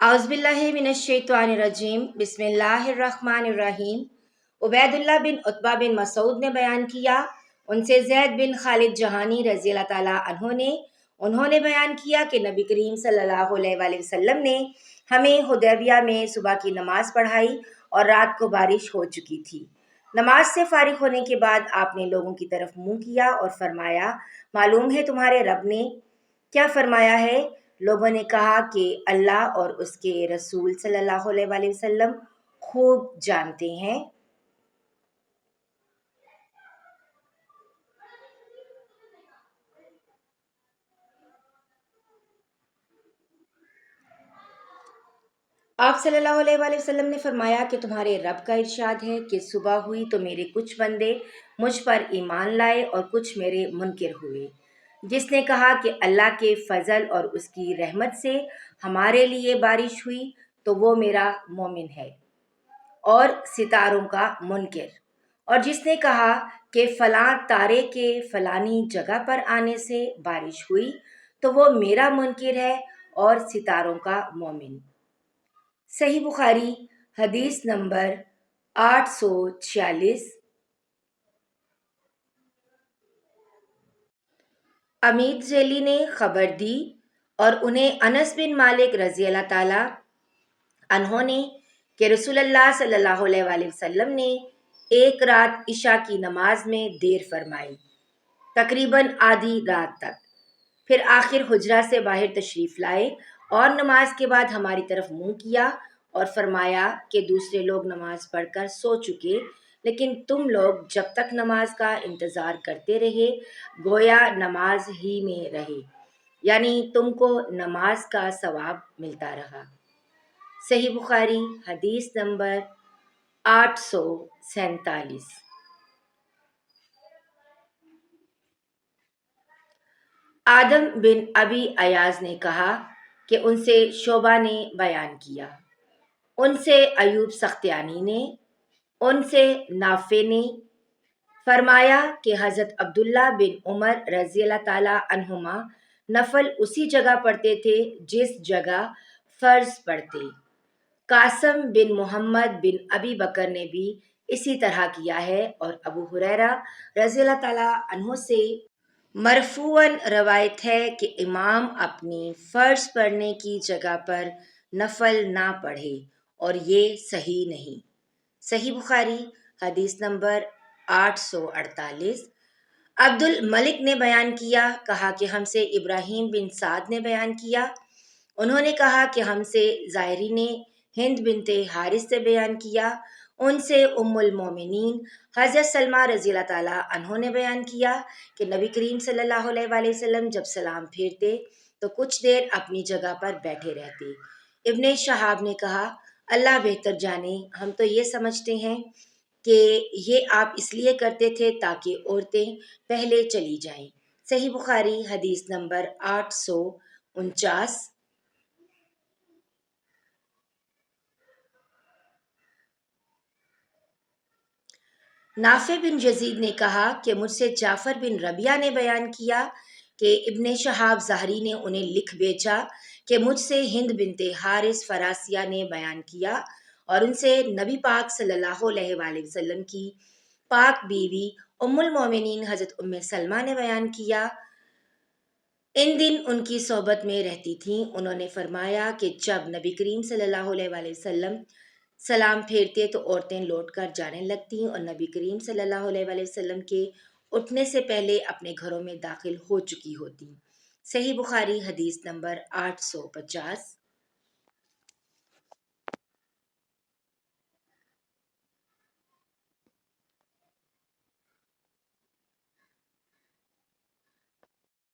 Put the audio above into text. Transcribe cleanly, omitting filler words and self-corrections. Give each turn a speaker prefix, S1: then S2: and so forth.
S1: औज़ुबिल्लाहिमिनश्शैतानिर्रजीम बिस्मिल्लाहिर्रहमानिर्रहीम। उबैदुल्लाह बिन उत्बा बिन मसूद ने बयान किया, उनसे ज़ैद बिन खालिद जहानी रज़ी अल्लाह ताला अन्हो ने उन्होंने बयान किया कि नबी करीम सल्लल्लाहु अलैहि वसल्लम ने हमें हुदैबिया में सुबह की नमाज पढ़ाई और रात को बारिश हो चुकी थी। नमाज से फारिग होने के बाद आपने लोगों की तरफ मुंह किया और फरमाया, मालूम है तुम्हारे रब ने क्या फरमाया है? लोगों ने कहा कि अल्लाह और उसके रसूल सल्लल्लाहु अलैहि वसल्लम खूब जानते हैं। आप सल्लल्लाहु अलैहि वसल्लम ने फरमाया कि तुम्हारे रब का इरशाद है कि सुबह हुई तो मेरे कुछ बंदे मुझ पर ईमान लाए और कुछ मेरे मुनकिर हुए। जिसने कहा कि अल्लाह के फजल और उसकी रहमत से हमारे लिए बारिश हुई तो वो मेरा मोमिन है, और सितारों का मुनकिर। और जिसने कहा कि फलां तारे के फलानी जगह पर आने से बारिश हुई तो वो मेरा मुनकिर है और सितारों का मोमिन। सही बुखारी हदीस नंबर 846। अमीद ज़ैली ने खबर दी और उन्हें अनस बिन मालिक रज़ी अल्लाह ताला अन्हो ने कि रसूलुल्लाह सल्लल्लाहु अलैहि वसल्लम ने एक रात इशा की नमाज में देर फरमाई, तकरीबन आधी रात तक। फिर आखिर हुजरा से बाहर तशरीफ़ लाए और नमाज के बाद हमारी तरफ मुंह किया और फरमाया कि दूसरे लोग नमाज पढ़कर सो चुके, लेकिन तुम लोग जब तक नमाज का इंतज़ार करते रहे गोया नमाज ही में रहे, यानी तुमको नमाज का सवाब मिलता रहा। सही बुखारी हदीस नंबर 847। आदम बिन अबी अयाज ने कहा कि उनसे शोबा ने बयान किया, उनसे अयूब सख्तियानी ने, उनसे नाफे ने फरमाया कि हज़रत अब्दुल्ला बिन उमर रज़ी अल्लाह ताला अन्हुमा नफल उसी जगह पढ़ते थे जिस जगह फ़र्ज पढ़ते। कासम बिन मोहम्मद बिन अबी बकर ने भी इसी तरह किया है, और अबू हुरैरा रज़ी अल्लाह ताला अन्हु से मरफूअन रवायत है कि इमाम अपनी फ़र्ज पढ़ने की जगह पर नफल ना पढ़े, और ये सही नहीं। सही बुखारी हदीस नंबर 848। अब्दुल मलिक ने बयान किया, कहा कि हमसे इब्राहीम बिन साद ने बयान किया, उन्होंने कहा कि हमसे ज़ाहिरी ने हिंद बिनते हारिस से बयान किया, उनसे उम्मुल मोमिनीन हज़रत सलमा रज़ी अल्लाह ताला अन्हों ने बयान किया कि नबी करीम सल्लल्लाहु अलैहि वसल्लम जब सलाम फेरते तो कुछ देर अपनी जगह पर बैठे रहते। इब्ने शहाब ने कहा, अल्लाह बेहतर जाने, हम तो ये समझते हैं कि ये आप इसलिए करते थे ताकि औरतें पहले चली जाएं। सही बुखारी हदीस नंबर 849। नाफे बिन यजीद ने कहा कि मुझसे जाफ़र बिन रबिया ने बयान किया कि इब्ने शहाब ज़हरी ने उन्हें लिख भेजा कि मुझसे हिंद बिनते हारिस फरासिया ने बयान किया, और उनसे नबी पाक सल्लल्लाहु अलैहि वसल्लम की पाक बीवी उम्मुल मोमिनीन हज़रत उम्मे सलमा ने बयान किया, इन दिन उनकी सोहबत में रहती थीं। उन्होंने फरमाया कि जब नबी करीम सल्लल्लाहु अलैहि वसल्लम सलाम फेरते तो औरतें लौट कर जाने लगतीं और नबी करीम सल्लल्लाहु अलैहि वसल्लम के उठने से पहले अपने घरों में दाखिल हो चुकी होती। सही बुखारी हदीस नंबर 850।